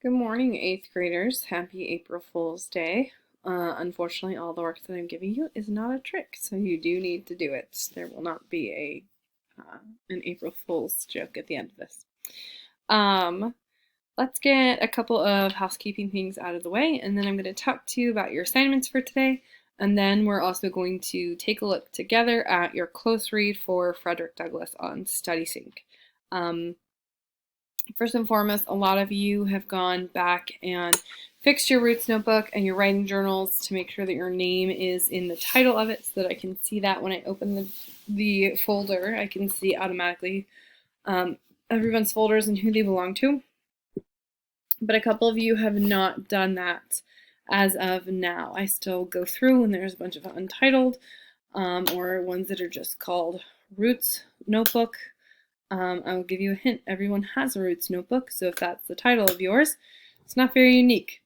Good morning, eighth graders. Happy April Fool's Day. Unfortunately, all the work that I'm giving you is not a trick, so you do need to do it. There will not be an April Fool's joke at the end of this. Um, let's get a couple of housekeeping things out of the way, and then I'm going to talk to you about your assignments for today, and then we're also going to take a look together at your close read for Frederick Douglass on StudySync. First and foremost, a lot of you have gone back and fixed your Roots notebook and your writing journals to make sure that your name is in the title of it so that I can see that when I open the folder. I can see automatically everyone's folders and who they belong to. But a couple of you have not done that as of now. I still go through and there's a bunch of untitled or ones that are just called Roots notebook. I will give you a hint. Everyone has a Roots notebook, so if that's the title of yours, it's not very unique.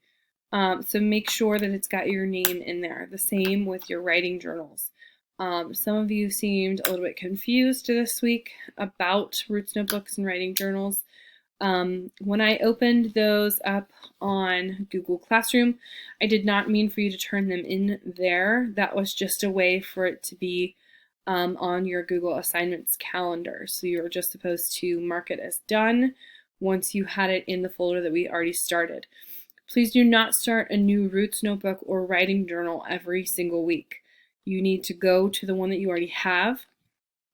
So make sure that it's got your name in there. The same with your writing journals. Some of you seemed a little bit confused this week about Roots notebooks and writing journals. When I opened those up on Google Classroom, I did not mean for you to turn them in there. That was just a way for it to be on your Google Assignments calendar. So you're just supposed to mark it as done once you had it in the folder that we already started. Please do not start a new Roots notebook or writing journal every single week. You need to go to the one that you already have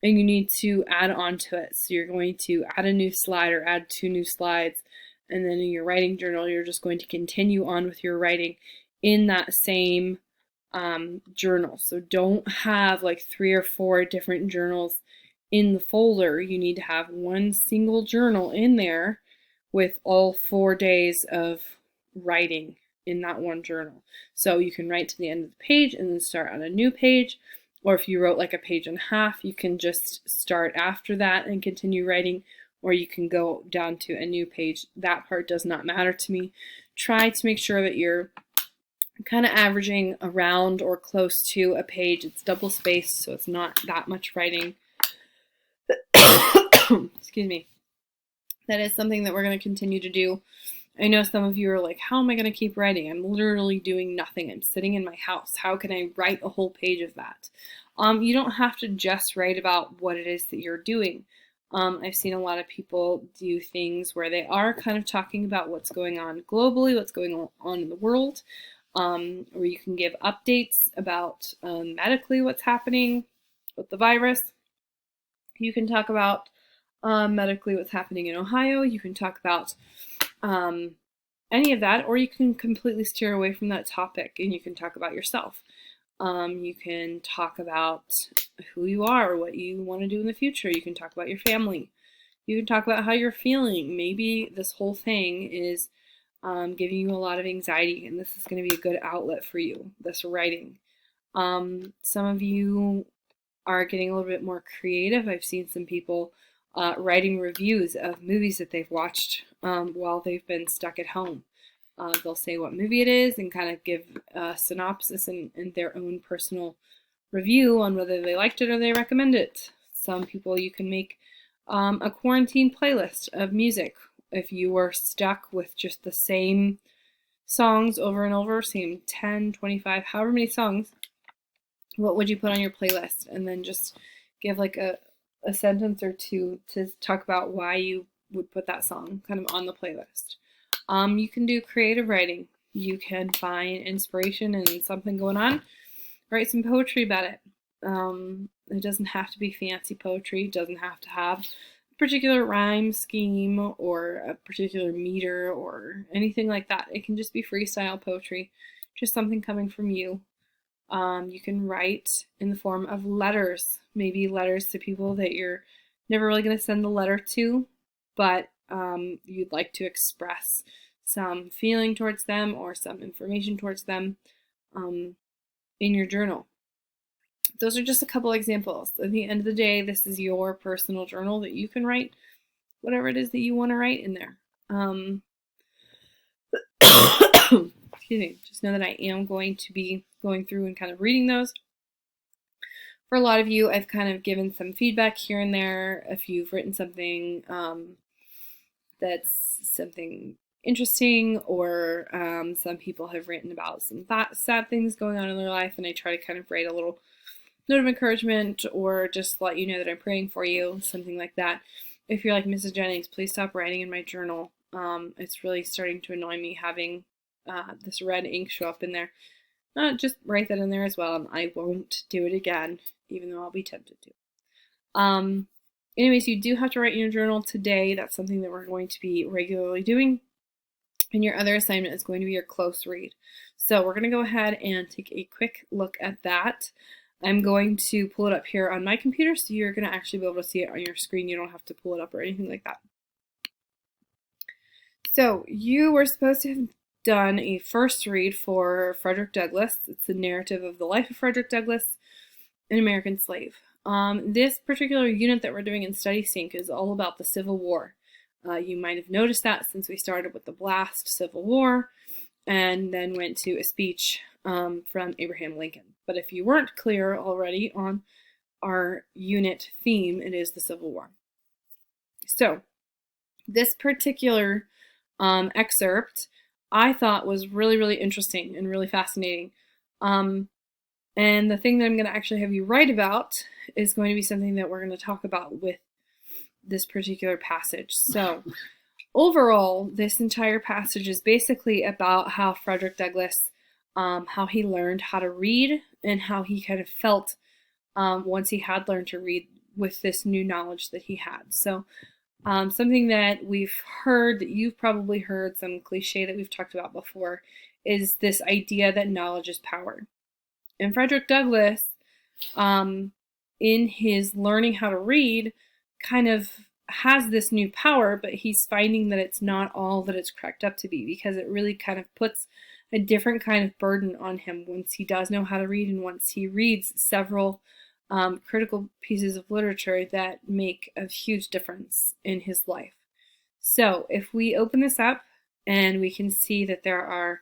and you need to add on to it. So you're going to add a new slide or add 2 new slides, and then in your writing journal you're just going to continue on with your writing in that same journal. So don't have like 3 or 4 different journals in the folder. You need to have one single journal in there with all 4 days of writing in that one journal. So you can write to the end of the page and then start on a new page, or if you wrote like a page and a half, you can just start after that and continue writing, or you can go down to a new page. That part does not matter to me. Try to make sure that you're kind of averaging around or close to a page. It's double spaced, so it's not that much writing. Excuse me. That is something that we're going to continue to do. I know some of you are like, how am I going to keep writing? I'm literally doing nothing. I'm sitting in my house. How can I write a whole page of that? You don't have to just write about what it is that you're doing. I've seen a lot of people do things where they are kind of talking about what's going on globally, what's going on in the world, where you can give updates about medically what's happening with the virus. You can talk about medically what's happening in Ohio. You can talk about any of that, or you can completely steer away from that topic and you can talk about yourself. You can talk about who you are, what you want to do in the future. You can talk about your family. You can talk about how you're feeling. Maybe this whole thing is giving you a lot of anxiety, and this is going to be a good outlet for you, this writing. Some of you are getting a little bit more creative. I've seen some people writing reviews of movies that they've watched while they've been stuck at home. They'll say what movie it is and kind of give a synopsis and their own personal review on whether they liked it or they recommend it. Some people, you can make a quarantine playlist of music. If you were stuck with just the same songs over and over, same 10, 25, however many songs, what would you put on your playlist? And then just give like a sentence or two to talk about why you would put that song kind of on the playlist. You can do creative writing. You can find inspiration and something going on. Write some poetry about it. It doesn't have to be fancy poetry. It doesn't have to have a particular rhyme scheme or a particular meter or anything like that. It can just be freestyle poetry, just something coming from you. You can write in the form of letters, maybe letters to people that you're never really going to send the letter to, but you'd like to express some feeling towards them or some information towards them in your journal. Those are just a couple examples. At the end of the day, this is your personal journal that you can write whatever it is that you want to write in there. Excuse me. Just know that I am going to be going through and kind of reading those. For a lot of you, I've kind of given some feedback here and there. If you've written something that's something interesting, or some people have written about some sad things going on in their life, and I try to kind of write a little note of encouragement or just let you know that I'm praying for you, something like that. If you're like, Mrs. Jennings, please stop writing in my journal. It's really starting to annoy me having this red ink show up in there. Just write that in there as well, and I won't do it again, even though I'll be tempted to. Anyways, you do have to write in your journal today. That's something that we're going to be regularly doing. And your other assignment is going to be your close read. So we're going to go ahead and take a quick look at that. I'm going to pull it up here on my computer, so you're going to actually be able to see it on your screen. You don't have to pull it up or anything like that. So you were supposed to have done a first read for Frederick Douglass. It's the narrative of the life of Frederick Douglass, an American slave. This particular unit that we're doing in Study Sync is all about the Civil War. You might have noticed that since we started with the Blast Civil War and then went to a speech from Abraham Lincoln. But if you weren't clear already on our unit theme, it is the Civil War. So this particular excerpt I thought was really, really interesting and really fascinating. And the thing that I'm going to actually have you write about is going to be something that we're going to talk about with this particular passage. So overall, this entire passage is basically about how Frederick Douglass, how he learned how to read and how he kind of felt once he had learned to read with this new knowledge that he had. So something that we've heard, that you've probably heard, some cliche that we've talked about before, is this idea that knowledge is power. And Frederick Douglass, in his learning how to read, kind of has this new power, but he's finding that it's not all that it's cracked up to be, because it really kind of puts a different kind of burden on him once he does know how to read and once he reads several critical pieces of literature that make a huge difference in his life. So if we open this up and we can see that there are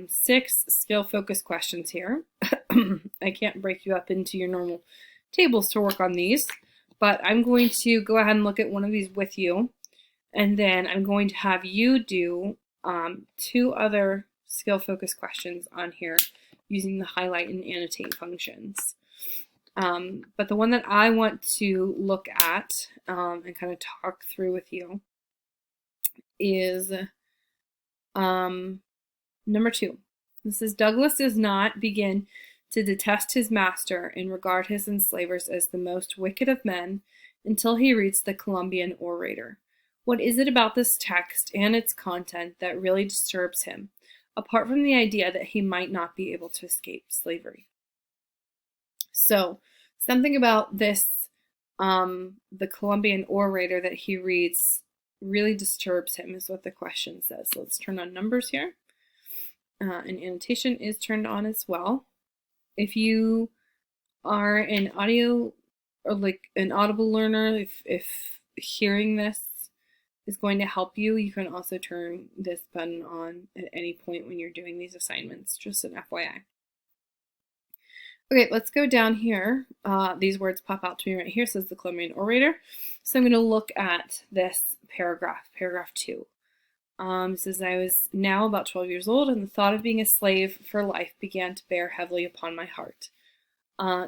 6 skill-focused questions here. I can't break you up into your normal tables to work on these, but I'm going to go ahead and look at one of these with you, and then I'm going to have you do 2 other skill-focused questions on here using the highlight and annotate functions. But the one that I want to look at and kind of talk through with you is number 2. This says, Douglass does not begin to detest his master and regard his enslavers as the most wicked of men until he reads the Columbian Orator. What is it about this text and its content that really disturbs him, apart from the idea that he might not be able to escape slavery? So, something about this, the Columbian Orator that he reads really disturbs him, is what the question says. So let's turn on numbers here. And annotation is turned on as well. If you are an audio or like an audible learner, if hearing this is going to help you, you can also turn this button on at any point when you're doing these assignments, just an FYI. Okay, let's go down here. These words pop out to me right here. It says the Columbian Orator. So I'm going to look at this paragraph 2. It says, I was now about 12 years old, and the thought of being a slave for life began to bear heavily upon my heart.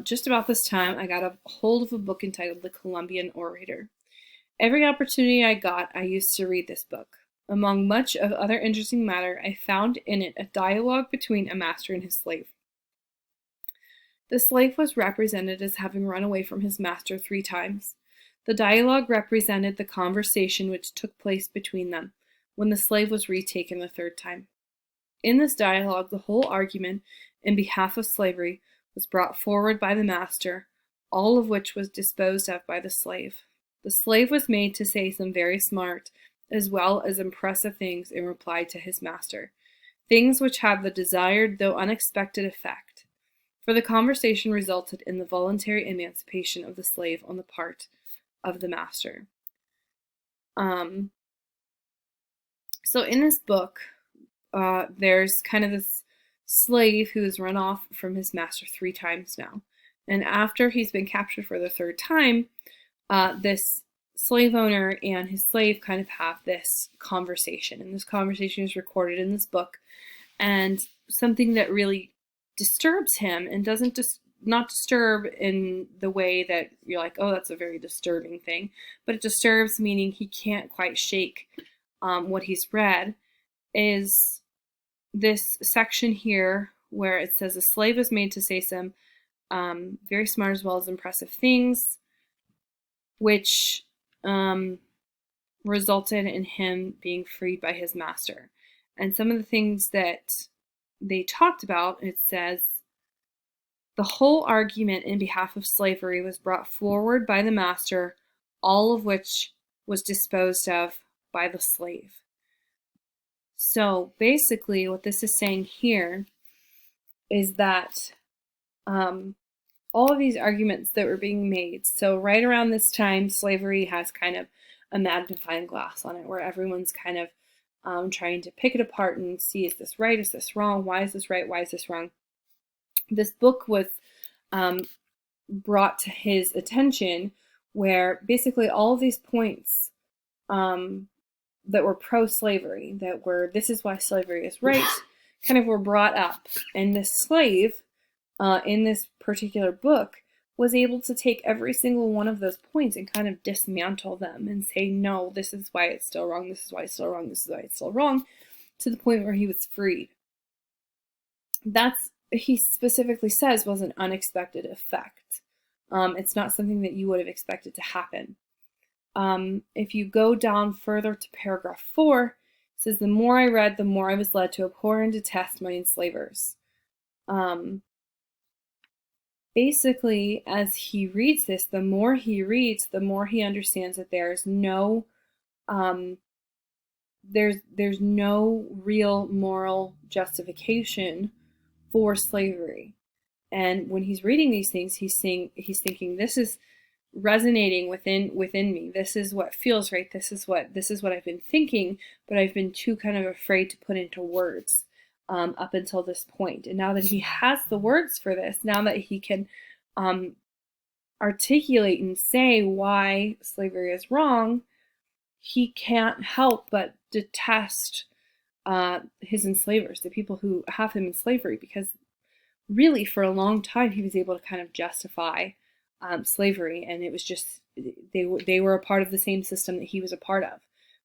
Just about this time, I got a hold of a book entitled The Columbian Orator. Every opportunity I got, I used to read this book. Among much of other interesting matter, I found in it a dialogue between a master and his slave. The slave was represented as having run away from his master 3 times. The dialogue represented the conversation which took place between them when the slave was retaken the 3rd time. In this dialogue, the whole argument in behalf of slavery was brought forward by the master, all of which was disposed of by the slave. The slave was made to say some very smart as well as impressive things in reply to his master, things which had the desired though unexpected effect. For the conversation resulted in the voluntary emancipation of the slave on the part of the master. So in this book, there's kind of this slave who has run off from his master 3 times now. And after he's been captured for the 3rd time, this slave owner and his slave kind of have this conversation, and this conversation is recorded in this book. And something that really disturbs him, and doesn't just not disturb in the way that you're like, oh, that's a very disturbing thing, but it disturbs meaning he can't quite shake what he's read, is this section here where it says a slave is made to say some very smart as well as impressive things, which resulted in him being freed by his master. And some of the things that they talked about, it says, the whole argument in behalf of slavery was brought forward by the master, all of which was disposed of by the slave. So basically what this is saying here is that all of these arguments that were being made, so right around this time, slavery has kind of a magnifying glass on it, where everyone's kind of trying to pick it apart and see, is this right, is this wrong, why is this right, why is this wrong? This book was brought to his attention, where basically all of these points that were pro-slavery, that were, this is why slavery is right, kind of were brought up. And this slave, in this particular book, was able to take every single one of those points and kind of dismantle them and say, no, this is why it's still wrong, this is why it's still wrong, this is why it's still wrong, to the point where he was freed. That's, he specifically says, was an unexpected effect. It's not something that you would have expected to happen. If you go down further to paragraph 4, it says, the more I read, the more I was led to abhor and detest my enslavers. Basically, as he reads this, the more he reads, the more he understands that there's no real moral justification for slavery. And when he's reading these things, he's thinking, this is resonating within me. This is what feels right. This is what I've been thinking, but I've been too kind of afraid to put into words up until this point. And now that he has the words for this, now that he can articulate and say why slavery is wrong, he can't help but detest his enslavers, the people who have him in slavery, because really for a long time he was able to kind of justify slavery, and it was just, they were a part of the same system that he was a part of.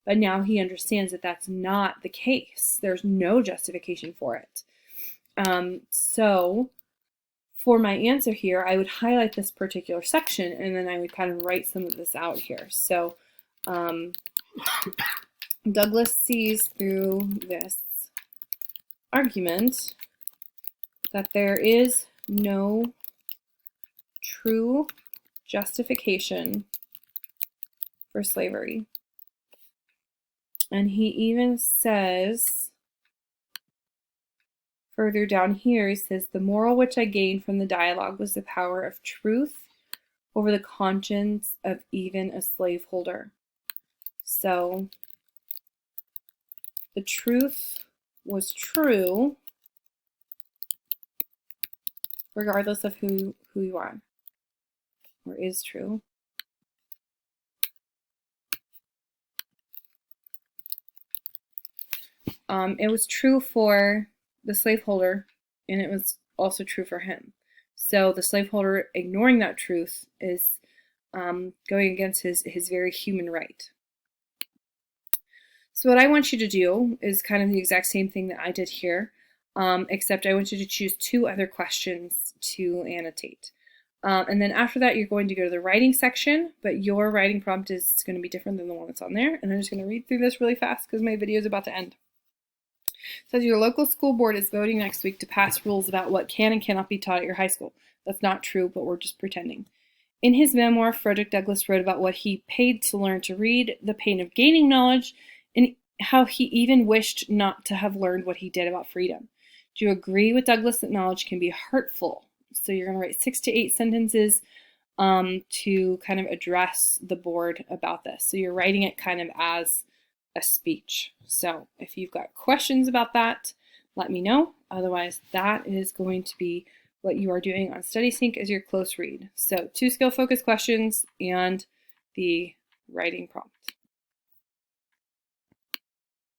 But now he understands that that's not the case. There's no justification for it. So for my answer here, I would highlight this particular section, and then I would kind of write some of this out here. So Douglas sees through this argument that there is no true justification for slavery. And he even says, further down here, he says, the moral which I gained from the dialogue was the power of truth over the conscience of even a slaveholder. So the truth was true regardless of who you are, or is true. It was true for the slaveholder, and it was also true for him. So the slaveholder ignoring that truth is going against his very human right. So what I want you to do is kind of the exact same thing that I did here, except I want you to choose 2 other questions to annotate. And then after that, you're going to go to the writing section, but your writing prompt is going to be different than the one that's on there. And I'm just going to read through this really fast because my video is about to end. It says, your local school board is voting next week to pass rules about what can and cannot be taught at your high school. That's not true, but we're just pretending. In his memoir, Frederick Douglass wrote about what he paid to learn to read, the pain of gaining knowledge, and how he even wished not to have learned what he did about freedom. Do you agree with Douglass that knowledge can be hurtful? So you're going to write 6 to 8 sentences to kind of address the board about this. So you're writing it kind of as a speech. So if you've got questions about that, let me know. Otherwise, that is going to be what you are doing on StudySync as your close read. So 2 skill focused questions and the writing prompt.